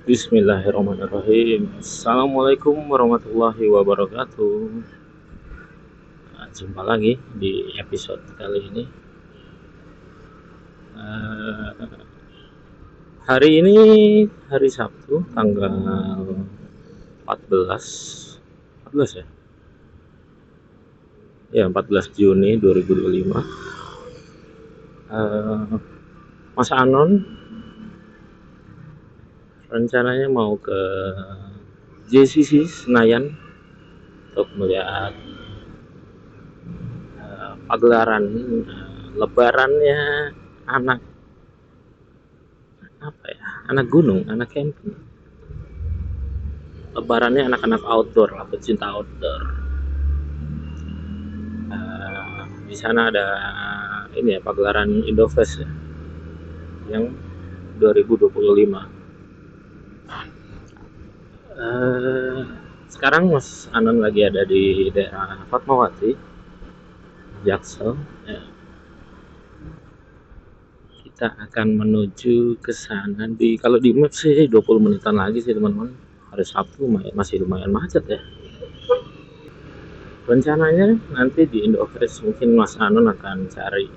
Bismillahirrahmanirrahim. Assalamualaikum warahmatullahi wabarakatuh. Nah, jumpa lagi di episode kali ini. Hari ini hari Sabtu, tanggal 14 ya? Ya, 14 Juni 2025. Mas Anon rencananya mau ke JCC Senayan untuk melihat pagelaran lebarannya anak gunung, anak camping. Lebarannya anak-anak outdoor, pecinta outdoor. Di sana ada ini ya, pagelaran Indofest ya, yang 2025. Sekarang Mas Anon lagi ada di daerah Fatmawati, Jaksel. Ya. Kita akan menuju ke sana kalau di map sih 20 menitan lagi sih teman-teman. Hari Sabtu masih lumayan macet ya. Rencananya nanti di Indofest mungkin Mas Anon akan cari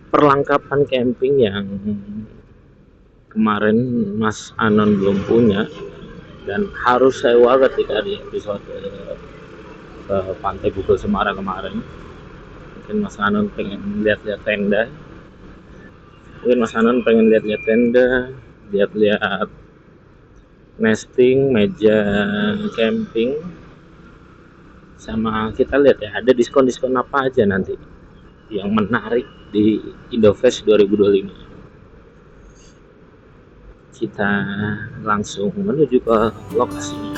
perlengkapan camping yang kemarin Mas Anon belum punya dan harus sewa ketika di episode ke Pantai Bugel Semarang kemarin. Mungkin Mas Anon pengen lihat-lihat tenda, lihat-lihat nesting, meja camping, sama kita lihat ya ada diskon-diskon apa aja nanti yang menarik di Indofest 2025. Kita langsung menuju ke lokasinya.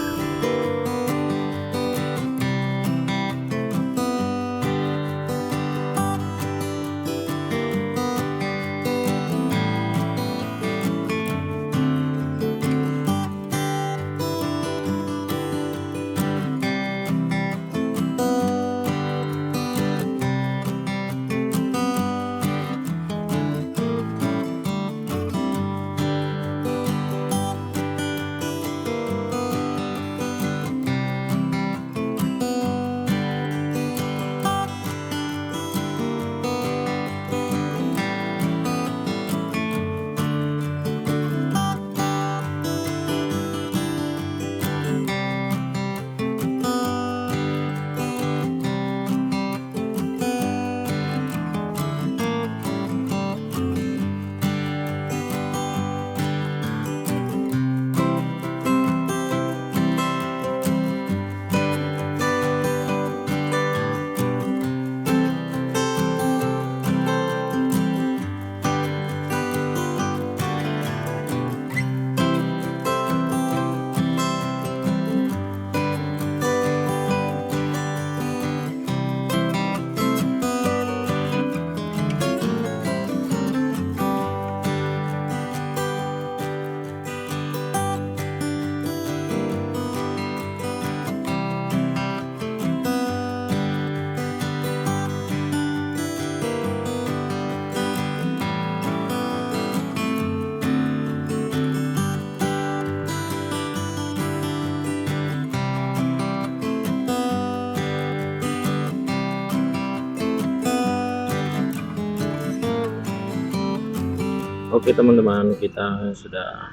Oke teman-teman, kita sudah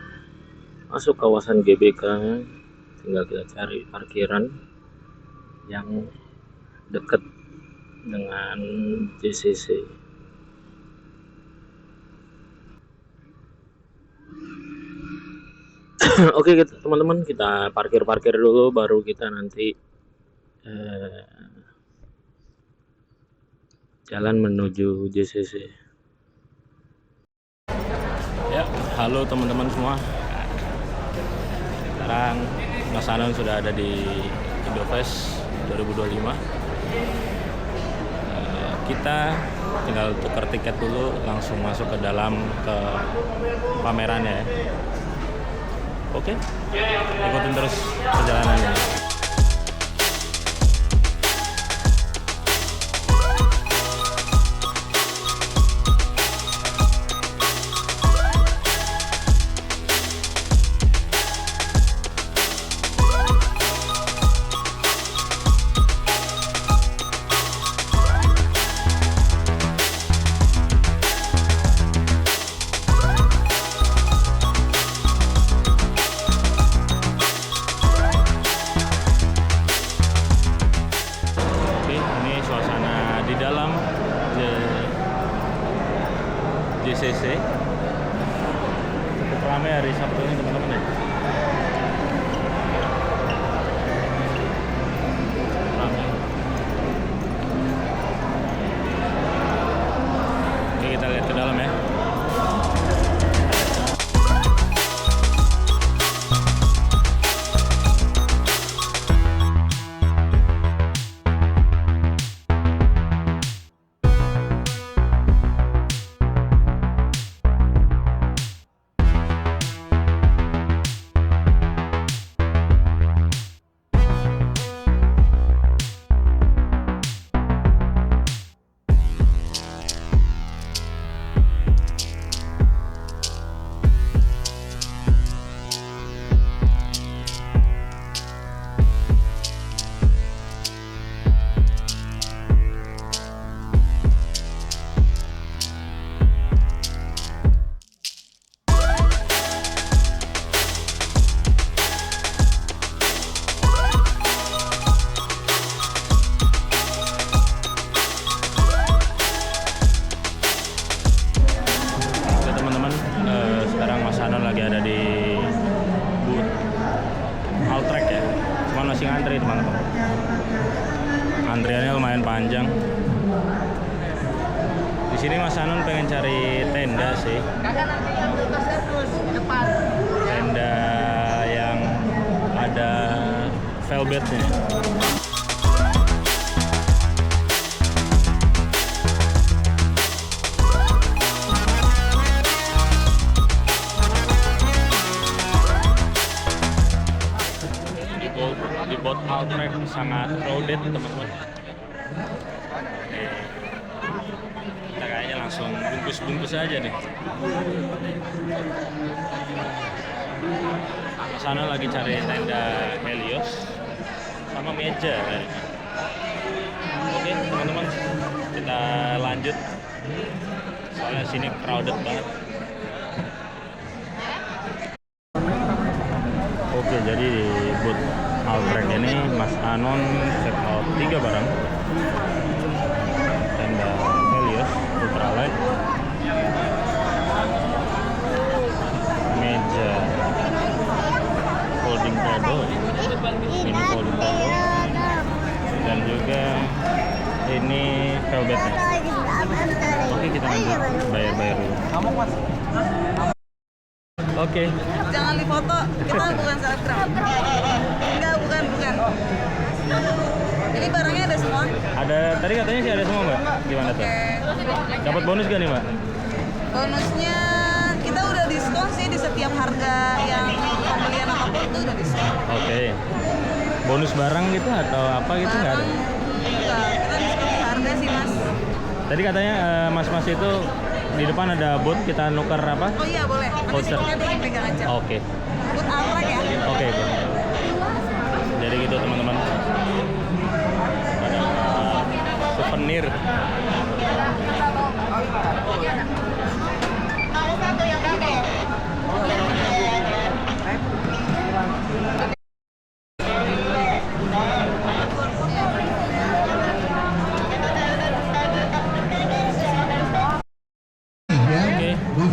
masuk kawasan GBK. Tinggal kita cari parkiran yang dekat dengan JCC. Oke teman-teman, kita parkir dulu baru kita nanti jalan menuju JCC. Ya, halo teman-teman semua. Sekarang Mas Anon sudah ada di Indofest 2025. Kita tinggal tukar tiket dulu, langsung masuk ke dalam ke pamerannya ya. Oke, ikutin terus perjalanannya. cc. Cukup ramai hari Sabtu ini teman-teman ya. Ramai. Oke, kita lihat ke dalam ya. Sekarang Mas Anon lagi ada di booth Alltrack ya. Cuman masih ngantri teman-teman. Antriannya lumayan panjang. Di sini Mas Anon pengen cari tenda sih. Tenda yang ada velvetnya. Di bot Alltrack sangat crowded teman-teman. Kita kayaknya langsung bungkus-bungkus aja nih. Sana lagi cari tenda Helios sama meja. Oke teman-teman, kita lanjut. Soalnya sini crowded banget. Oke, jadi di booth Alltrack ini Mas Anon check out 3 barang. Tenda Helios ultralight, meja folding table, mini folding table, dan juga ini velvetnya. Oke, kita lanjut bayar dulu. Oke. Jangan difoto, kita bukan selebgram. Enggak, bukan. Ini barangnya ada semua? Ada, tadi katanya sih ada semua Mbak. Gimana tuh? Dapat bonus gak nih Mbak? Bonusnya kita udah diskon sih di setiap harga yang pembelian apapun itu udah diskon. Oke. Bonus barang gitu atau apa gitu nggak ada? Enggak, kita diskon di harga sih Mas. Tadi katanya mas-mas itu di depan ada booth, kita nuker apa? Oh iya boleh, nanti Voucher. sini dipegang aja. Oke. Buat Alltrack ya? Oke. Jadi gitu teman-teman. Ada souvenir.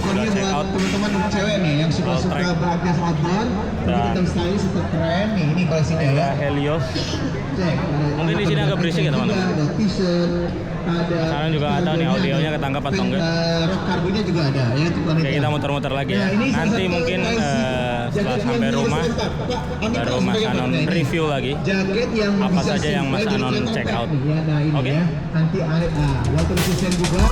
Sudah check out teman-teman cewek nih yang suka beraktivitas outdoor, kita stylish tetap keren nih. Ini koleksinya ya. Helios. Cek. Mungkin di sini agak berisik ya teman-teman. Ada t-shirt, ada. Sekarang juga nggak tahu nih audionya ketangkap atau enggak. Rok kargonya juga ada ya untuk wanita. Oke, kita muter-muter lagi ya. Nah, ini salah Nanti satu mungkin koleksi setelah jaket sampai yang rumah bisa Pak, ini baru Pak, Mas sebagai Anon apa ini? review lagi. Jaket yang Apa bisa saja yang Mas simple, Anon jadi check out. Ya, nah ini Oke. ya. Nanti water resistant juga.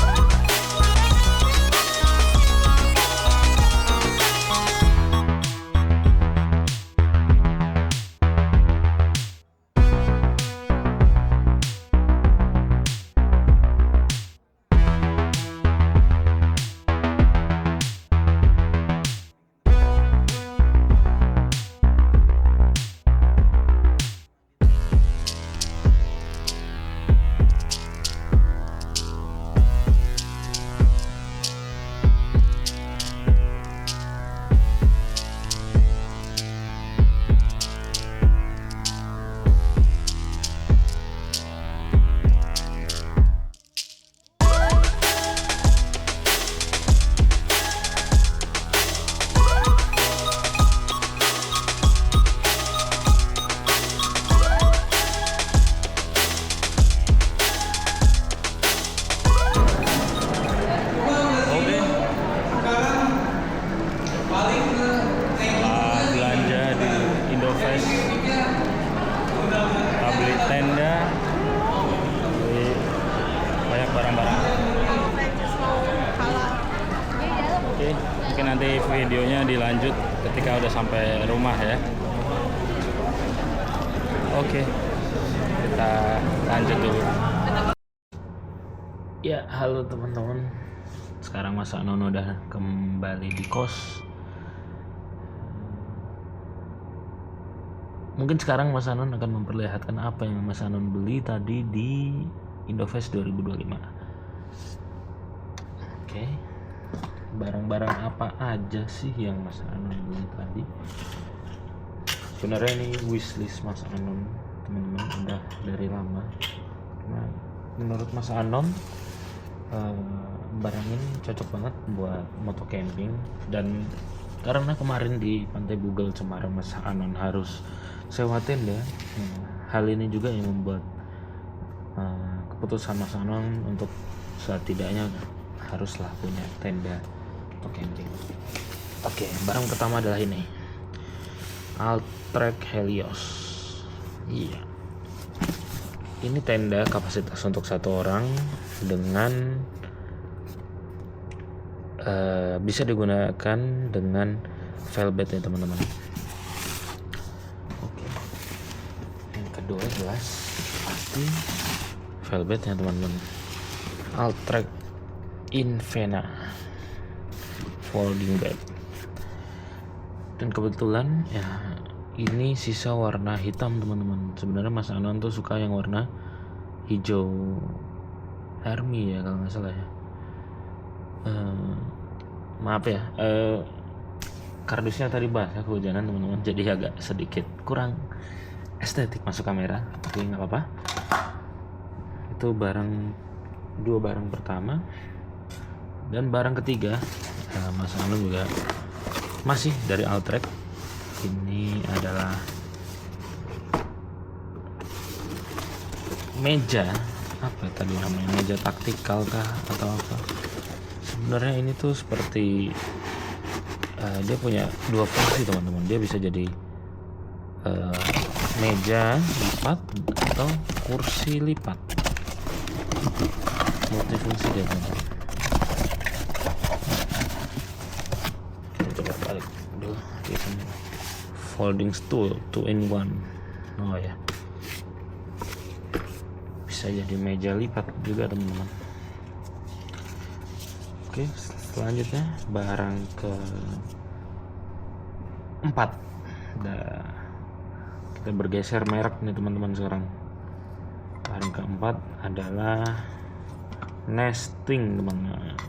videonya dilanjut ketika udah sampai rumah ya. Oke, kita lanjut dulu. Ya, halo teman-teman. Sekarang Mas Anon udah kembali di kos. Mungkin sekarang Mas Anon akan memperlihatkan apa yang Mas Anon beli tadi di Indofest 2025. Oke. Barang-barang apa aja sih yang Mas Anon beli tadi? Sebenarnya ini wishlist Mas Anon, teman-teman, udah dari lama. Karena menurut Mas Anon barang ini cocok banget buat moto camping, dan karena kemarin di Pantai Bugel Semarang Mas Anon harus sewa tenda, hal ini juga yang membuat keputusan Mas Anon untuk setidaknya haruslah punya tenda untuk camping. Oke, barang pertama adalah ini, Altrek Helios. Iya, ini tenda kapasitas untuk 1 orang dengan bisa digunakan dengan velvet ya teman-teman. Oke, yang kedua jelas pasti velvet ya teman-teman. Altrek Invena folding bed, dan kebetulan ya ini sisa warna hitam teman-teman. Sebenarnya Mas Anon tuh suka yang warna hijau army ya kalau nggak salah ya. Maaf ya, kardusnya tadi basah kehujanan teman-teman, jadi agak sedikit kurang estetik masuk kamera, tapi nggak apa-apa. Itu dua barang pertama. Dan barang ketiga, Mas Anon juga masih dari Altrek. Ini adalah meja, apa tadi namanya, meja taktikal kah atau apa. Sebenarnya ini tuh seperti dia punya 2 fungsi teman-teman. Dia bisa jadi meja lipat atau kursi lipat, multifungsi dia teman-teman. Kita coba balik dulu. Folding stool 2-in-1. Oh ya, bisa jadi meja lipat juga teman-teman. Oke, selanjutnya barang ke-4. Kita bergeser merek nih teman-teman sekarang. Barang ke-4 adalah nesting teman-teman.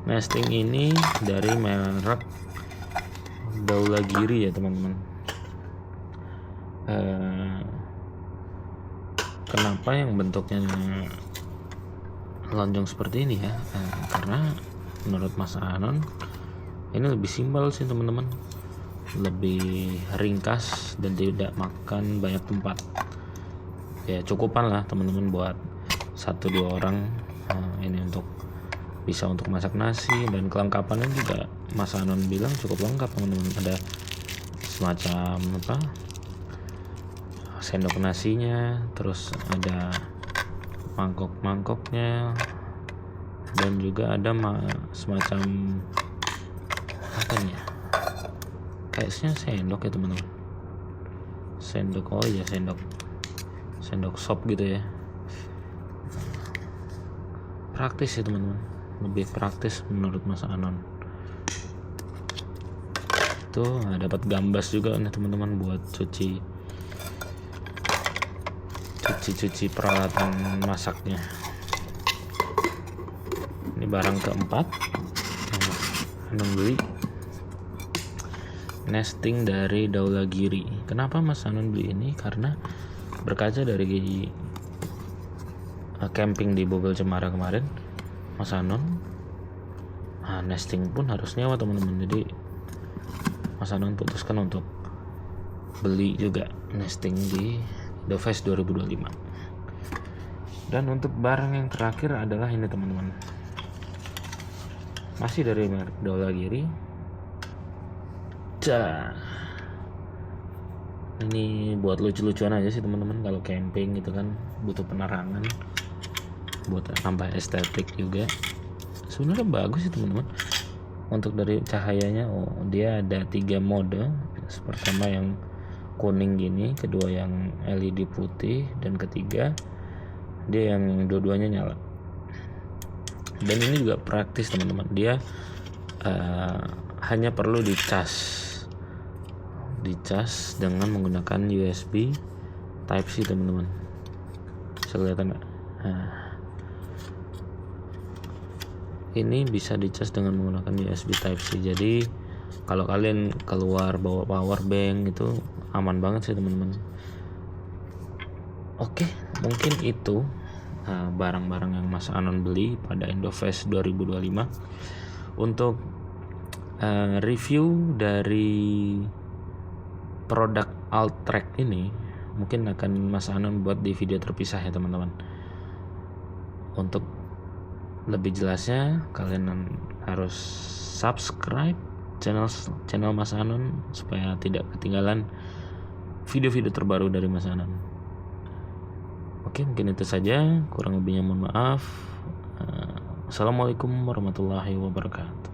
Nesting ini dari merek Daulagiri ya teman-teman. Kenapa yang bentuknya lonjong seperti ini ya? Karena menurut Mas Anon ini lebih simpel sih teman-teman, lebih ringkas dan tidak makan banyak tempat. Ya cukupan lah teman-teman buat 1-2 orang. Ini bisa untuk masak nasi, dan kelengkapannya juga Mas Anon bilang cukup lengkap teman-teman. Ada semacam sendok nasinya, terus ada mangkok-mangkoknya, dan juga ada semacam apa nih ya, kayaknya sendok ya teman-teman. Sendok, oh iya, sendok sop gitu ya. Praktis ya teman-teman, lebih praktis menurut Mas Anon. Tuh dapat gambas juga nih teman-teman buat cuci peralatan masaknya. Ini barang ke-4 yang Anon beli, nesting dari Daulagiri. Kenapa Mas Anon beli ini? Karena berkaca dari camping di Bogel Cemara kemarin, Mas Anon nesting pun harus nyewa teman-teman. Jadi Mas Anon putuskan untuk beli juga nesting di Indofest 2025. Dan untuk barang yang terakhir adalah ini teman-teman, masih dari merek Daulagiri. Ini buat lucu-lucuan aja sih teman-teman. Kalau camping gitu kan butuh penerangan, buat tambah estetik juga. sebenarnya bagus sih teman-teman. Untuk dari cahayanya, dia ada 3 mode. Pertama yang kuning gini, kedua yang LED putih, dan ketiga dia yang dua-duanya nyala. Dan ini juga praktis teman-teman, dia hanya perlu dicas dengan menggunakan USB Type C teman-teman. Bisa kelihatan nggak? Ini bisa dicas dengan menggunakan USB Type C. Jadi kalau kalian keluar bawa power bank itu aman banget sih teman-teman. Oke, mungkin itu barang-barang yang Mas Anon beli pada Indofest 2025. Untuk review dari produk Altrak ini mungkin akan Mas Anon buat di video terpisah ya teman-teman. Untuk lebih jelasnya kalian harus subscribe channel Mas Anon supaya tidak ketinggalan video-video terbaru dari Mas Anon. Oke, mungkin itu saja, kurang lebihnya mohon maaf. Assalamualaikum warahmatullahi wabarakatuh.